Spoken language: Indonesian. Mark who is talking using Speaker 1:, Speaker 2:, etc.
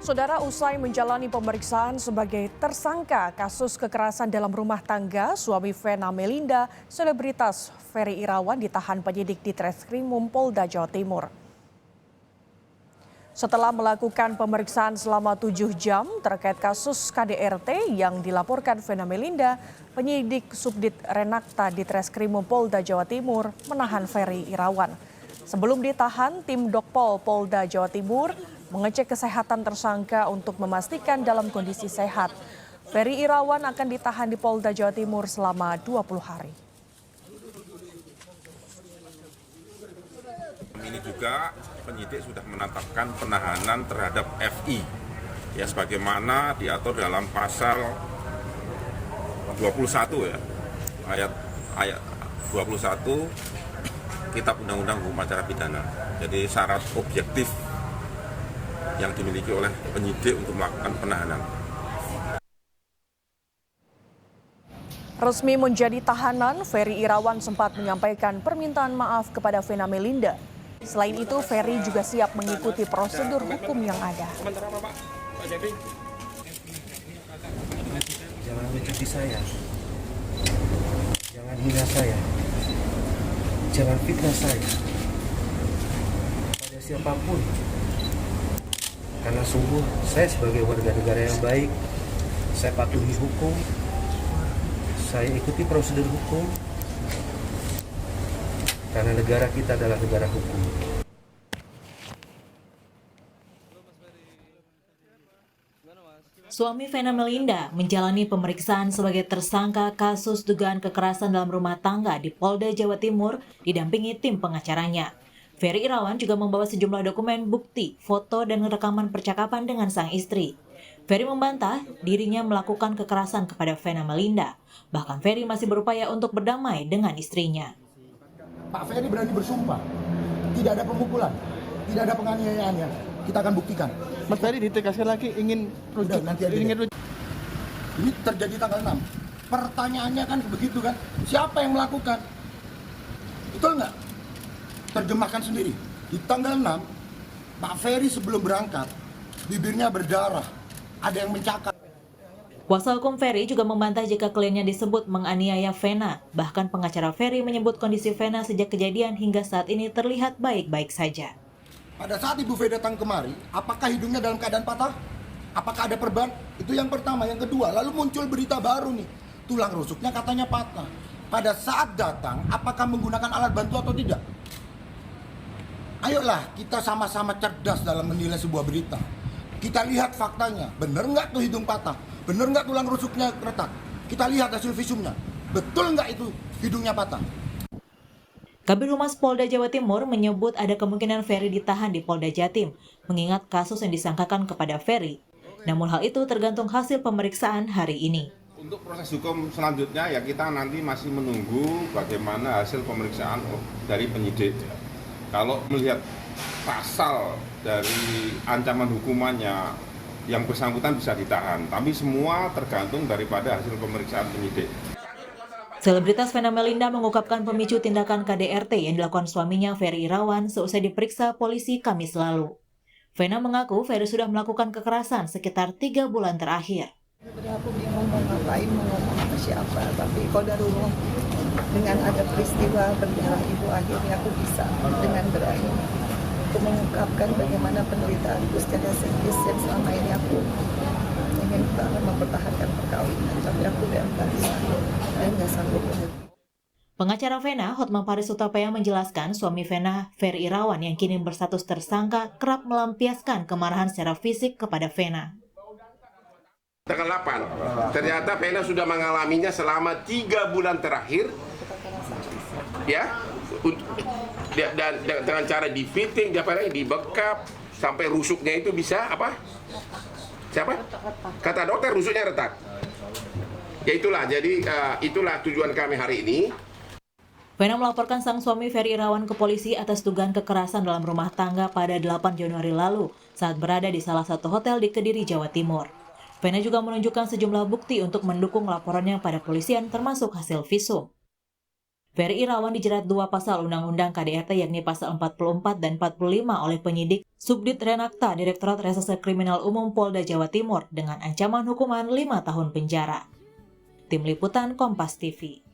Speaker 1: Saudara, usai menjalani pemeriksaan sebagai tersangka kasus kekerasan dalam rumah tangga, suami Vena Melinda, selebritas Ferry Irawan ditahan penyidik di Treskrimum Polda Jawa Timur. Setelah melakukan pemeriksaan selama 7 jam terkait kasus KDRT yang dilaporkan Vena Melinda, penyidik Subdit Renakta di Treskrimum Polda Jawa Timur menahan Ferry Irawan. Sebelum ditahan, tim Dokpol Polda Jawa Timur mengecek kesehatan tersangka untuk memastikan dalam kondisi sehat. Ferry Irawan akan ditahan di Polda Jawa Timur selama 20 hari.
Speaker 2: Ini juga penyidik sudah menetapkan penahanan terhadap FI, ya sebagaimana diatur dalam pasal 21 ya, ayat 21 Kitab Undang-Undang Hukum Acara Pidana. Jadi syarat objektif yang dimiliki oleh penyidik untuk melakukan penahanan.
Speaker 1: Resmi menjadi tahanan, Ferry Irawan sempat menyampaikan permintaan maaf kepada Vena Melinda. Selain itu, Ferry juga siap mengikuti prosedur hukum yang ada.
Speaker 3: Jangan mencuri saya, jangan hina saya, jangan fitnah saya pada siapapun. Karena sungguh saya sebagai warga negara yang baik, saya patuhi hukum, saya ikuti prosedur hukum, karena negara kita adalah negara hukum.
Speaker 4: Suami Vena Melinda menjalani pemeriksaan sebagai tersangka kasus dugaan kekerasan dalam rumah tangga di Polda Jawa Timur didampingi tim pengacaranya. Ferry Irawan juga membawa sejumlah dokumen bukti, foto, dan rekaman percakapan dengan sang istri. Ferry membantah dirinya melakukan kekerasan kepada Vena Melinda. Bahkan Ferry masih berupaya untuk berdamai dengan istrinya.
Speaker 5: Pak Ferry berani bersumpah, tidak ada pemukulan, tidak ada penganiayaannya. Kita akan buktikan.
Speaker 6: Mas Ferry ditegaskan lagi ingin rujuk.
Speaker 5: Ini terjadi tanggal 6. Pertanyaannya kan begitu kan, siapa yang melakukan? Betul nggak? Terjemahkan sendiri. Di tanggal 6, Pak Ferry sebelum berangkat, bibirnya berdarah, ada yang mencakar.
Speaker 4: Kuasa hukum Ferry juga membantah jika kliennya disebut menganiaya Vena. Bahkan pengacara Ferry menyebut kondisi Vena sejak kejadian hingga saat ini terlihat baik-baik saja.
Speaker 5: Pada saat Ibu V datang kemari, apakah hidungnya dalam keadaan patah? Apakah ada perban? Itu yang pertama. Yang kedua, lalu muncul berita baru nih. Tulang rusuknya katanya patah. Pada saat datang, apakah menggunakan alat bantu atau tidak? Ayolah, kita sama-sama cerdas dalam menilai sebuah berita. Kita lihat faktanya. Benar nggak tuh hidung patah? Benar nggak tulang rusuknya retak? Kita lihat hasil visumnya. Betul nggak itu hidungnya patah?
Speaker 4: Kabid Humas Polda Jawa Timur menyebut ada kemungkinan Ferry ditahan di Polda Jatim, mengingat kasus yang disangkakan kepada Ferry. Namun hal itu tergantung hasil pemeriksaan hari ini.
Speaker 2: Untuk proses hukum selanjutnya ya kita nanti masih menunggu bagaimana hasil pemeriksaan dari penyidik. Kalau melihat pasal dari ancaman hukumannya, yang bersangkutan bisa ditahan. Tapi semua tergantung daripada hasil pemeriksaan penyidik.
Speaker 4: Selebritas Vena Melinda mengungkapkan pemicu tindakan KDRT yang dilakukan suaminya Ferry Irawan seusai diperiksa polisi Kamis lalu. Vena mengaku Ferry sudah melakukan kekerasan sekitar 3 bulan terakhir.
Speaker 7: Aku bingung mau ngapain, mau ngomong ke siapa, tapi qadarullah dengan ada peristiwa berdarah itu akhirnya aku bisa dengan berani untuk mengungkapkan bagaimana penderitaanku secara psikis yang selama ini aku ingin banget mempertahankan perkawinan, tapi aku nggak bisa dan nggak sanggup lagi.
Speaker 4: Pengacara Vena, Hotman Paris Utapaya menjelaskan suami Vena, Ferry Irawan yang kini berstatus tersangka, kerap melampiaskan kemarahan secara fisik kepada Vena.
Speaker 8: Tanggal 8, ternyata Vena sudah mengalaminya selama 3 bulan terakhir, ya, dan dengan cara di fitting, dibekap, sampai rusuknya itu bisa apa? Siapa? Kata dokter rusuknya retak. Ya itulah, jadi itulah tujuan kami hari ini.
Speaker 4: Vena melaporkan sang suami Ferry Irawan ke polisi atas dugaan kekerasan dalam rumah tangga pada 8 Januari lalu saat berada di salah satu hotel di Kediri, Jawa Timur. Vena juga menunjukkan sejumlah bukti untuk mendukung laporannya pada polisian termasuk hasil visum. Ferry Irawan dijerat 2 pasal Undang-Undang KDRT yakni pasal 44 dan 45 oleh penyidik Subdit Renakta Direktorat Reserse Kriminal Umum Polda Jawa Timur dengan ancaman hukuman 5 tahun penjara. Tim Liputan Kompas TV.